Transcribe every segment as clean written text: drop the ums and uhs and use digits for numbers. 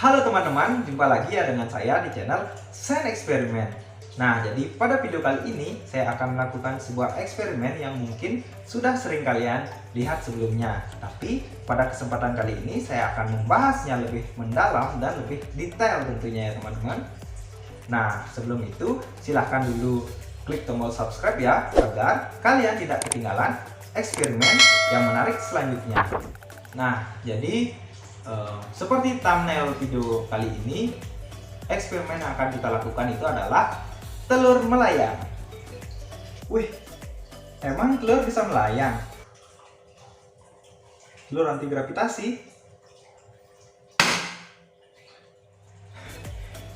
Halo teman-teman, jumpa lagi ya dengan saya di channel Sains Eksperimen. Nah, jadi pada video kali ini saya akan melakukan sebuah eksperimen yang mungkin sudah sering kalian lihat sebelumnya. Tapi pada kesempatan kali ini saya akan membahasnya lebih mendalam dan lebih detail tentunya ya teman-teman. Nah, sebelum itu silahkan dulu klik tombol subscribe ya, agar kalian tidak ketinggalan eksperimen yang menarik selanjutnya. Nah, jadi seperti thumbnail video kali ini, eksperimen yang akan kita lakukan itu adalah telur melayang. Wih, emang telur bisa melayang? Telur anti gravitasi?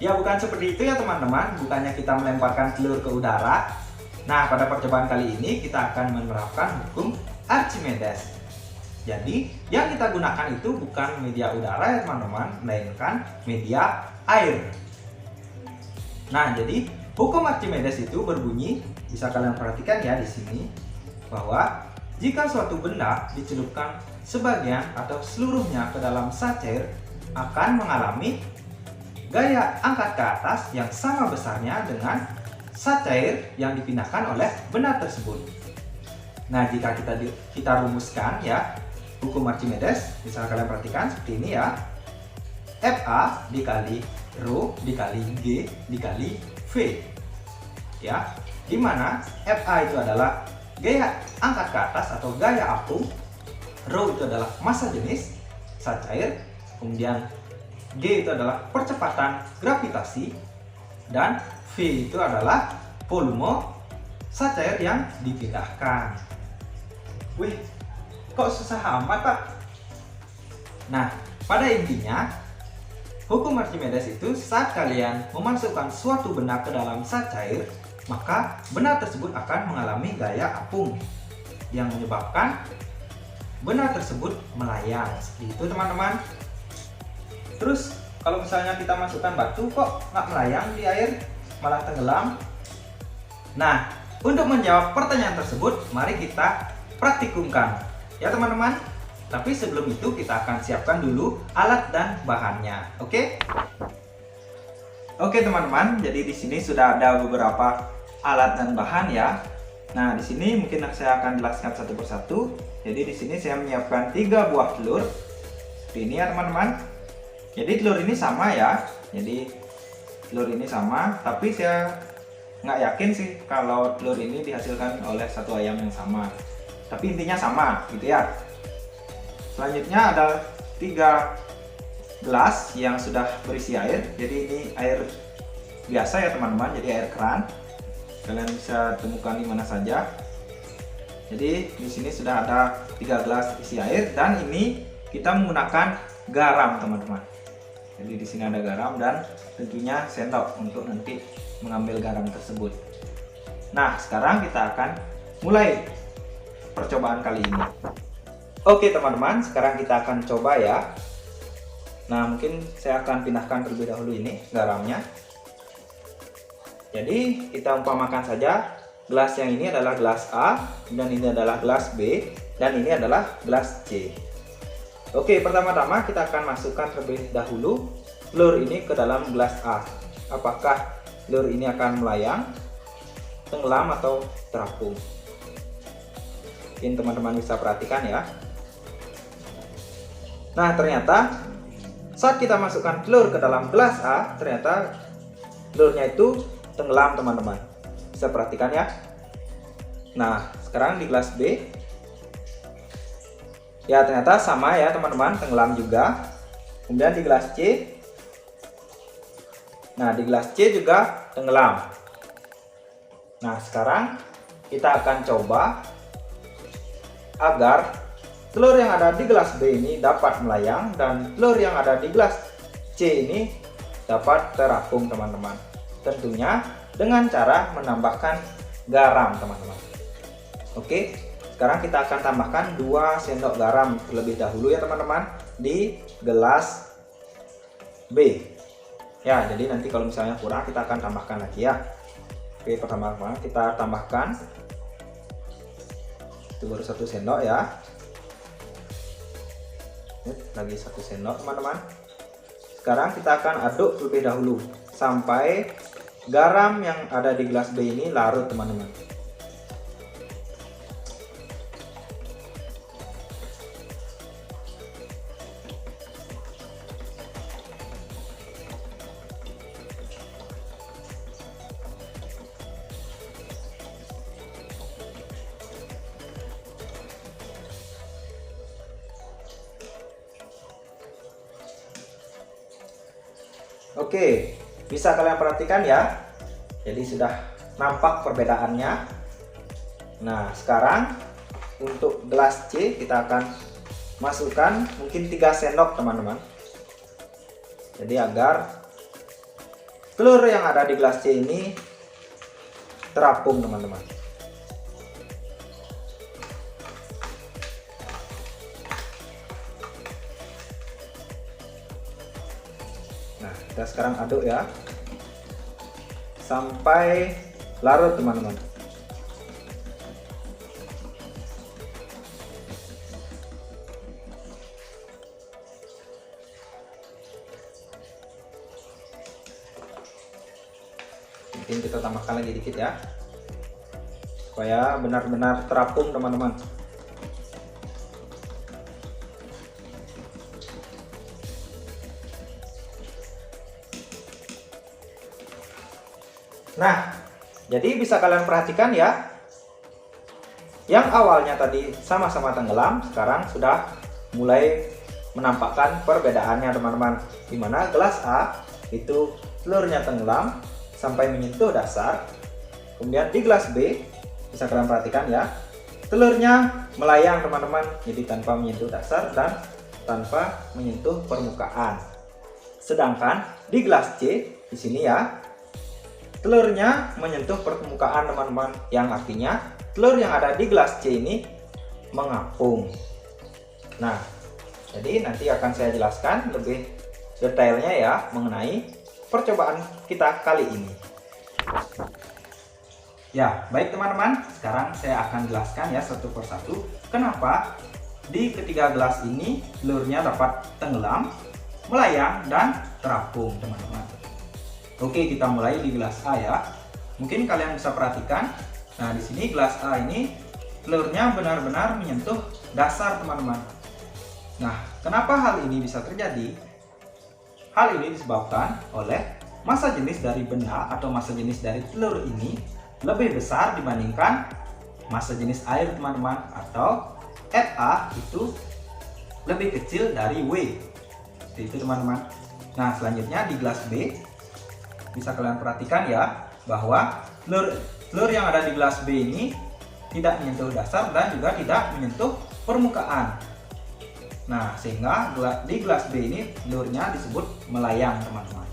Ya bukan seperti itu ya teman-teman, bukannya kita melemparkan telur ke udara. Nah, pada percobaan kali ini kita akan menerapkan hukum Archimedes. Jadi, yang kita gunakan itu bukan media udara ya teman-teman, melainkan media air. Nah, jadi hukum Archimedes itu berbunyi, bisa kalian perhatikan ya di sini, bahwa jika suatu benda dicelupkan sebagian atau seluruhnya ke dalam zat cair, akan mengalami gaya angkat ke atas yang sama besarnya dengan zat cair yang dipindahkan oleh benda tersebut. Nah, jika kita rumuskan ya hukum Archimedes, bisa kalian perhatikan seperti ini ya. Fa dikali Rho dikali G dikali V. Ya, dimana Fa itu adalah gaya angkat ke atas atau gaya apung, Rho itu adalah massa jenis zat cair, kemudian G itu adalah percepatan gravitasi, dan V itu adalah volume zat cair yang dipindahkan. Wih, kok susah amat Pak? Nah, pada intinya hukum Archimedes itu saat kalian memasukkan suatu benda ke dalam zat cair, maka benda tersebut akan mengalami gaya apung yang menyebabkan benda tersebut melayang. Seperti itu teman-teman. Terus kalau misalnya kita masukkan batu, kok nggak melayang di air, malah tenggelam? Nah, untuk menjawab pertanyaan tersebut, mari kita praktikumkan ya teman-teman. Tapi sebelum itu kita akan siapkan dulu alat dan bahannya. Oke teman-teman, jadi di sini sudah ada beberapa alat dan bahan ya. Nah, di sini mungkin saya akan jelaskan satu persatu. Jadi di sini saya menyiapkan 3 buah telur seperti ini ya teman-teman. Jadi telur ini sama ya. Jadi telur ini sama, tapi saya nggak yakin sih kalau telur ini dihasilkan oleh satu ayam yang sama. Tapi intinya sama gitu ya. Selanjutnya ada 3 gelas yang sudah berisi air. Jadi ini air biasa ya teman-teman, jadi air keran. Kalian bisa temukan di mana saja. Jadi di sini sudah ada 3 gelas isi air, dan ini kita menggunakan garam teman-teman. Jadi di sini ada garam dan tentunya sendok untuk nanti mengambil garam tersebut. Nah, sekarang kita akan mulai percobaan kali ini. Oke teman-teman, sekarang kita akan coba ya. Nah, mungkin saya akan pindahkan terlebih dahulu ini garamnya. Jadi kita umpamakan saja gelas yang ini adalah gelas A, dan ini adalah gelas B, dan ini adalah gelas C. Oke, pertama-tama kita akan masukkan terlebih dahulu telur ini ke dalam gelas A. Apakah telur ini akan melayang, tenggelam, atau terapung? Mungkin teman-teman bisa perhatikan ya. Nah, ternyata saat kita masukkan telur ke dalam gelas A, ternyata telurnya itu tenggelam teman-teman. Bisa perhatikan ya. Nah, sekarang di gelas B, ya ternyata sama ya teman-teman, tenggelam juga. Kemudian di gelas C, nah di gelas C juga tenggelam. Nah, sekarang kita akan coba agar telur yang ada di gelas B ini dapat melayang, dan telur yang ada di gelas C ini dapat terapung teman-teman. Tentunya dengan cara menambahkan garam teman-teman. Oke, sekarang kita akan tambahkan 2 sendok garam terlebih dahulu ya teman-teman di gelas B. Ya, jadi nanti kalau misalnya kurang kita akan tambahkan lagi ya. Oke, pertama-tama kita tambahkan, itu baru 1 sendok ya. Lagi 1 sendok teman-teman. sekarang kita akan aduk terlebih dahulu sampai garam yang ada di gelas B ini larut teman-teman. Oke, bisa kalian perhatikan ya. Jadi sudah nampak perbedaannya. Nah, sekarang untuk gelas C kita akan masukkan mungkin 3 sendok teman-teman. Jadi agar telur yang ada di gelas C ini terapung teman-teman. Nah, kita sekarang aduk ya sampai larut teman-teman. Mungkin kita tambahkan lagi dikit ya, supaya benar-benar terapung teman-teman. Nah, jadi bisa kalian perhatikan ya, yang awalnya tadi sama-sama tenggelam, sekarang sudah mulai menampakkan perbedaannya teman-teman. Dimana gelas A itu telurnya tenggelam sampai menyentuh dasar, kemudian di gelas B bisa kalian perhatikan ya, telurnya melayang teman-teman, jadi tanpa menyentuh dasar dan tanpa menyentuh permukaan. Sedangkan di gelas C di sini ya, telurnya menyentuh permukaan teman-teman, yang artinya telur yang ada di gelas C ini mengapung. Nah, jadi nanti akan saya jelaskan lebih detailnya ya mengenai percobaan kita kali ini. Ya, baik teman-teman, sekarang saya akan jelaskan ya satu persatu kenapa di ketiga gelas ini telurnya dapat tenggelam, melayang, dan terapung teman-teman. Oke, kita mulai di gelas A ya. Mungkin kalian bisa perhatikan. Nah, di sini gelas A ini telurnya benar-benar menyentuh dasar teman-teman. Nah, kenapa hal ini bisa terjadi? Hal ini disebabkan oleh massa jenis dari benda atau massa jenis dari telur ini lebih besar dibandingkan massa jenis air teman-teman, atau Fa itu lebih kecil dari W. Seperti itu teman-teman. Nah, selanjutnya di gelas B bisa kalian perhatikan ya, bahwa telur yang ada di gelas B ini tidak menyentuh dasar dan juga tidak menyentuh permukaan. Nah, sehingga di gelas B ini telurnya disebut melayang teman-teman.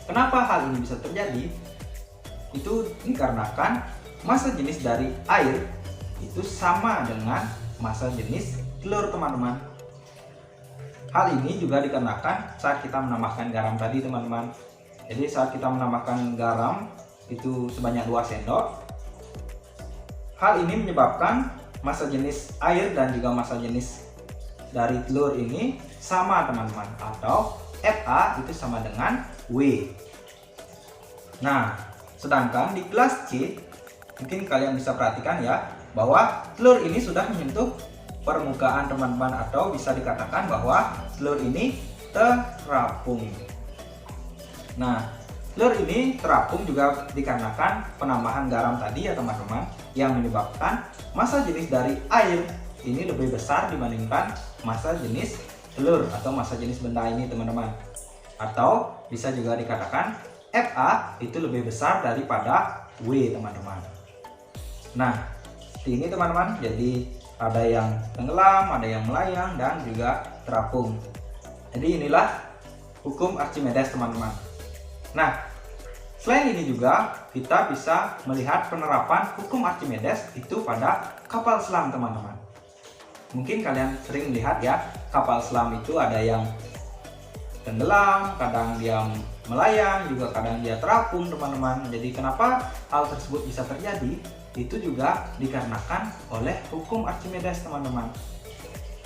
Kenapa hal ini bisa terjadi? Itu dikarenakan massa jenis dari air itu sama dengan massa jenis telur teman-teman. Hal ini juga dikarenakan saat kita menambahkan garam tadi teman-teman. Jadi saat kita menambahkan garam itu sebanyak 2 sendok, hal ini menyebabkan massa jenis air dan juga massa jenis dari telur ini sama teman-teman, atau Fa itu sama dengan W. Nah, sedangkan di gelas C mungkin kalian bisa perhatikan ya, bahwa telur ini sudah menyentuh permukaan teman-teman, atau bisa dikatakan bahwa telur ini terapung. Nah, telur ini terapung juga dikarenakan penambahan garam tadi ya teman-teman, yang menyebabkan massa jenis dari air ini lebih besar dibandingkan massa jenis telur atau massa jenis benda ini teman-teman. Atau bisa juga dikatakan Fa itu lebih besar daripada W teman-teman. Nah, seperti ini teman-teman. Jadi ada yang tenggelam, ada yang melayang, dan juga terapung. Jadi inilah hukum Archimedes teman-teman. Nah, selain ini juga kita bisa melihat penerapan hukum Archimedes itu pada kapal selam teman-teman. Mungkin kalian sering melihat ya, kapal selam itu ada yang tenggelam, kadang dia melayang, juga kadang dia terapung teman-teman. Jadi kenapa hal tersebut bisa terjadi? Itu juga dikarenakan oleh hukum Archimedes teman-teman.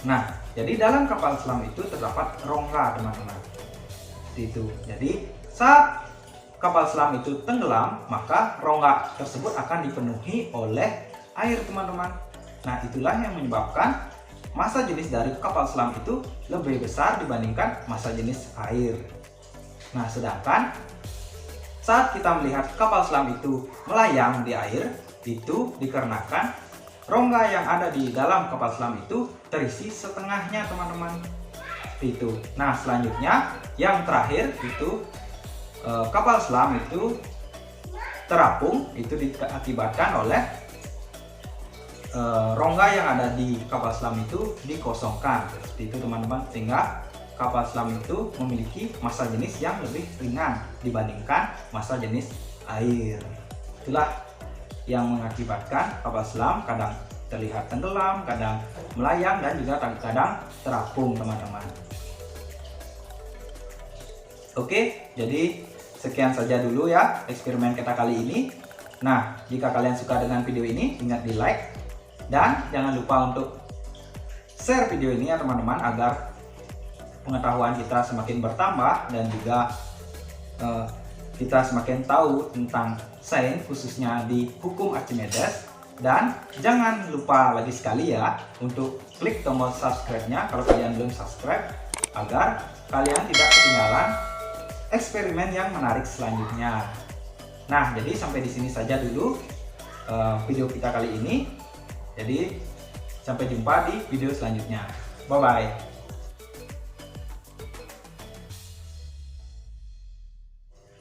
Nah, jadi dalam kapal selam itu terdapat rongga teman-teman. Seperti itu. Jadi saat kapal selam itu tenggelam, maka rongga tersebut akan dipenuhi oleh air, teman-teman. Nah, itulah yang menyebabkan massa jenis dari kapal selam itu lebih besar dibandingkan massa jenis air. Nah, sedangkan saat kita melihat kapal selam itu melayang di air, itu dikarenakan rongga yang ada di dalam kapal selam itu terisi setengahnya, teman-teman. Seperti itu. Nah, selanjutnya yang terakhir itu kapal selam itu terapung, itu diakibatkan oleh rongga yang ada di kapal selam itu dikosongkan. Seperti itu, teman-teman, sehingga kapal selam itu memiliki massa jenis yang lebih ringan dibandingkan massa jenis air. Itulah yang mengakibatkan kapal selam kadang terlihat tenggelam, kadang melayang, dan juga kadang terapung, teman-teman. Oke, jadi sekian saja dulu ya eksperimen kita kali ini. Nah, jika kalian suka dengan video ini, ingat di like, dan jangan lupa untuk share video ini ya, teman-teman, agar pengetahuan kita semakin bertambah dan juga kita semakin tahu tentang sains, khususnya di hukum Archimedes. Dan jangan lupa lagi sekali ya untuk klik tombol subscribe-nya kalau kalian belum subscribe, agar kalian tidak ketinggalan eksperimen yang menarik selanjutnya. Nah, jadi sampai di sini saja dulu video kita kali ini. Jadi sampai jumpa di video selanjutnya. Bye bye.